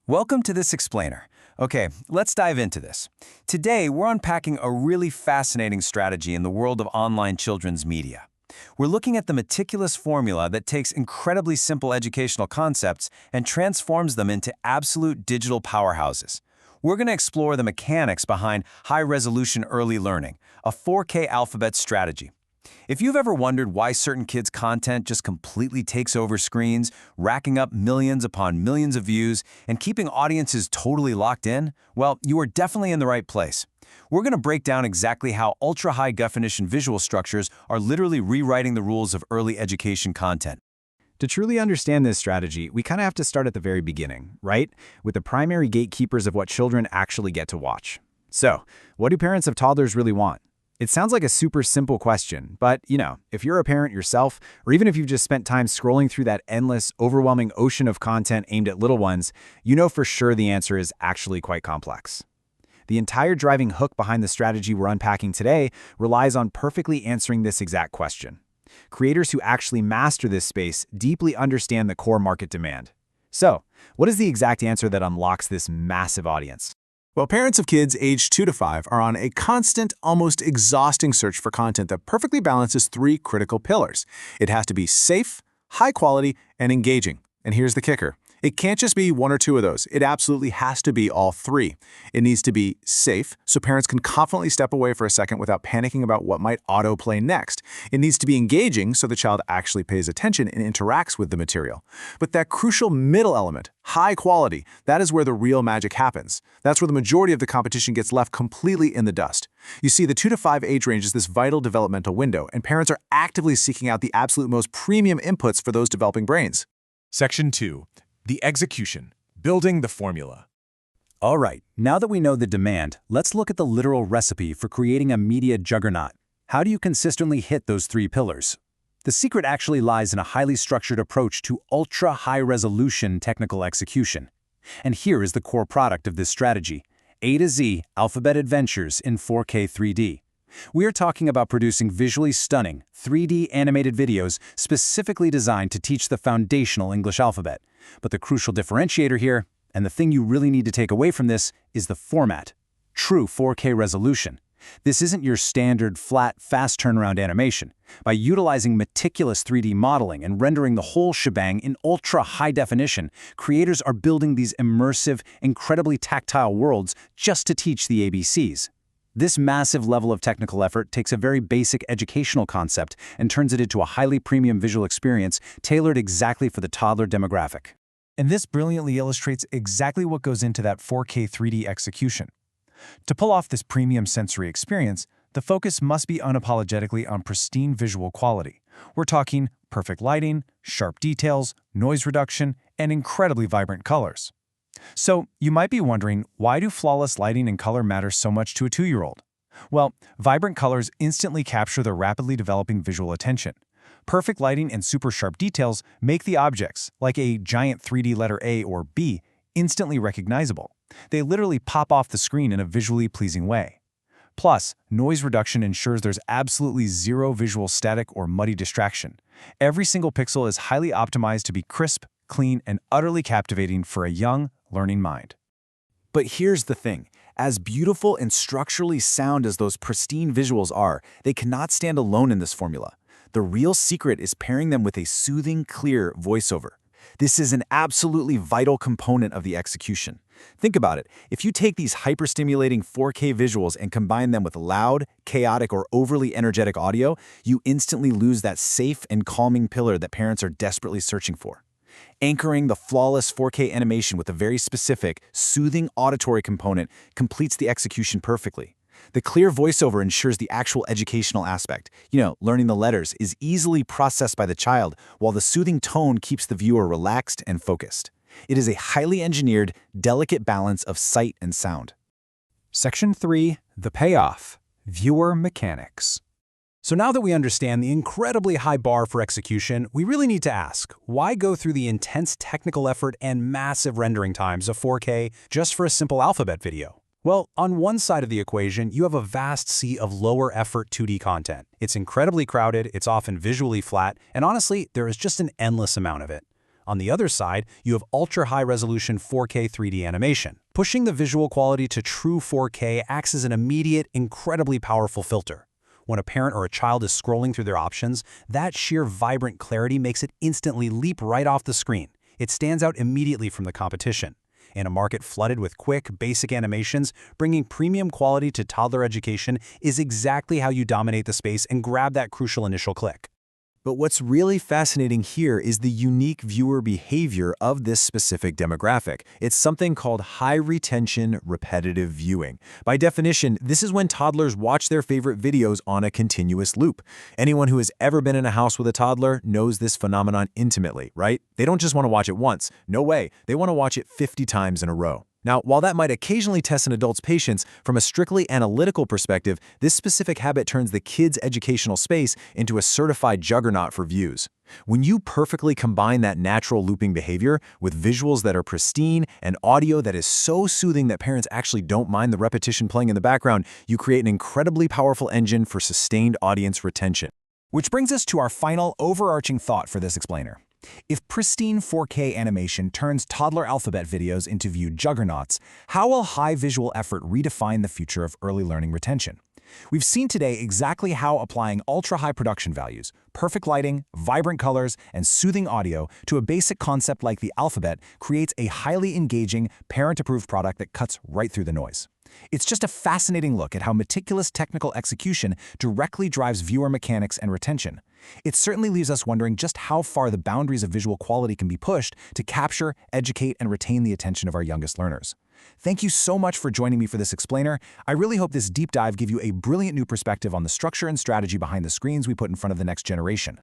Welcome to this explainer. Okay, let's dive into this. Today, we're unpacking a really fascinating strategy in the world of online children's media. We're looking at the meticulous formula that takes incredibly simple educational concepts and transforms them into absolute digital powerhouses. We're going to explore the mechanics behind high-resolution early learning, a 4K alphabet strategy. If you've ever wondered why certain kids' content just completely takes over screens, racking up millions upon millions of views, and keeping audiences totally locked in, well, you are definitely in the right place. We're going to break down exactly how ultra-high-definition visual structures are literally rewriting the rules of early education content. To truly understand this strategy, we kind of have to start at the very beginning, right? With the primary gatekeepers of what children actually get to watch. So, what do parents of toddlers really want? It sounds like a super simple question, but, if you're a parent yourself, or even if you've just spent time scrolling through that endless, overwhelming ocean of content aimed at little ones, you know for sure the answer is actually quite complex. The entire driving hook behind the strategy we're unpacking today relies on perfectly answering this exact question. Creators who actually master this space deeply understand the core market demand. So, what is the exact answer that unlocks this massive audience? Well, parents of kids aged 2 to 5 are on a constant, almost exhausting search for content that perfectly balances three critical pillars. It has to be safe, high quality, and engaging. And here's the kicker. It can't just be one or two of those. It absolutely has to be all three. It needs to be safe, so parents can confidently step away for a second without panicking about what might autoplay next. It needs to be engaging, so the child actually pays attention and interacts with the material. But that crucial middle element, high quality, that is where the real magic happens. That's where the majority of the competition gets left completely in the dust. You see, the 2 to 5 age range is this vital developmental window, and parents are actively seeking out the absolute most premium inputs for those developing brains. Section 2. The execution, building the formula. All right, now that we know the demand, let's look at the literal recipe for creating a media juggernaut. How do you consistently hit those three pillars? The secret actually lies in a highly structured approach to ultra-high-resolution technical execution. And here is the core product of this strategy: A to Z alphabet adventures in 4K 3D. We are talking about producing visually stunning, 3D animated videos specifically designed to teach the foundational English alphabet. But the crucial differentiator here, and the thing you really need to take away from this, is the format. True 4K resolution. This isn't your standard, flat, fast turnaround animation. By utilizing meticulous 3D modeling and rendering the whole shebang in ultra-high definition, creators are building these immersive, incredibly tactile worlds just to teach the ABCs. This massive level of technical effort takes a very basic educational concept and turns it into a highly premium visual experience tailored exactly for the toddler demographic. And this brilliantly illustrates exactly what goes into that 4K 3D execution. To pull off this premium sensory experience, the focus must be unapologetically on pristine visual quality. We're talking perfect lighting, sharp details, noise reduction, and incredibly vibrant colors. So, you might be wondering, why do flawless lighting and color matter so much to a 2-year-old? Well, vibrant colors instantly capture their rapidly developing visual attention. Perfect lighting and super sharp details make the objects, like a giant 3D letter A or B, instantly recognizable. They literally pop off the screen in a visually pleasing way. Plus, noise reduction ensures there's absolutely zero visual static or muddy distraction. Every single pixel is highly optimized to be crisp, clean, and utterly captivating for a young, learning mind. But here's the thing. As beautiful and structurally sound as those pristine visuals are, they cannot stand alone in this formula. The real secret is pairing them with a soothing, clear voiceover. This is an absolutely vital component of the execution. Think about it. If you take these hyper-stimulating 4K visuals and combine them with loud, chaotic, or overly energetic audio, you instantly lose that safe and calming pillar that parents are desperately searching for. Anchoring the flawless 4K animation with a very specific, soothing auditory component completes the execution perfectly. The clear voiceover ensures the actual educational aspect, learning the letters, is easily processed by the child, while the soothing tone keeps the viewer relaxed and focused. It is a highly engineered, delicate balance of sight and sound. Section 3. The payoff. Viewer mechanics. So now that we understand the incredibly high bar for execution, we really need to ask, why go through the intense technical effort and massive rendering times of 4K just for a simple alphabet video? Well, on one side of the equation, you have a vast sea of lower-effort 2D content. It's incredibly crowded, it's often visually flat, and honestly, there is just an endless amount of it. On the other side, you have ultra-high-resolution 4K 3D animation. Pushing the visual quality to true 4K acts as an immediate, incredibly powerful filter. When a parent or a child is scrolling through their options, that sheer vibrant clarity makes it instantly leap right off the screen. It stands out immediately from the competition. In a market flooded with quick, basic animations, bringing premium quality to toddler education is exactly how you dominate the space and grab that crucial initial click. But what's really fascinating here is the unique viewer behavior of this specific demographic. It's something called high-retention repetitive viewing. By definition, this is when toddlers watch their favorite videos on a continuous loop. Anyone who has ever been in a house with a toddler knows this phenomenon intimately, right? They don't just want to watch it once. No way. They want to watch it 50 times in a row. Now, while that might occasionally test an adult's patience, from a strictly analytical perspective, this specific habit turns the kid's educational space into a certified juggernaut for views. When you perfectly combine that natural looping behavior with visuals that are pristine and audio that is so soothing that parents actually don't mind the repetition playing in the background, you create an incredibly powerful engine for sustained audience retention. Which brings us to our final overarching thought for this explainer. If pristine 4K animation turns toddler alphabet videos into view juggernauts, how will high visual effort redefine the future of early learning retention? We've seen today exactly how applying ultra-high production values, perfect lighting, vibrant colors, and soothing audio to a basic concept like the alphabet creates a highly engaging, parent-approved product that cuts right through the noise. It's just a fascinating look at how meticulous technical execution directly drives viewer mechanics and retention. It certainly leaves us wondering just how far the boundaries of visual quality can be pushed to capture, educate, and retain the attention of our youngest learners. Thank you so much for joining me for this explainer. I really hope this deep dive gave you a brilliant new perspective on the structure and strategy behind the screens we put in front of the next generation.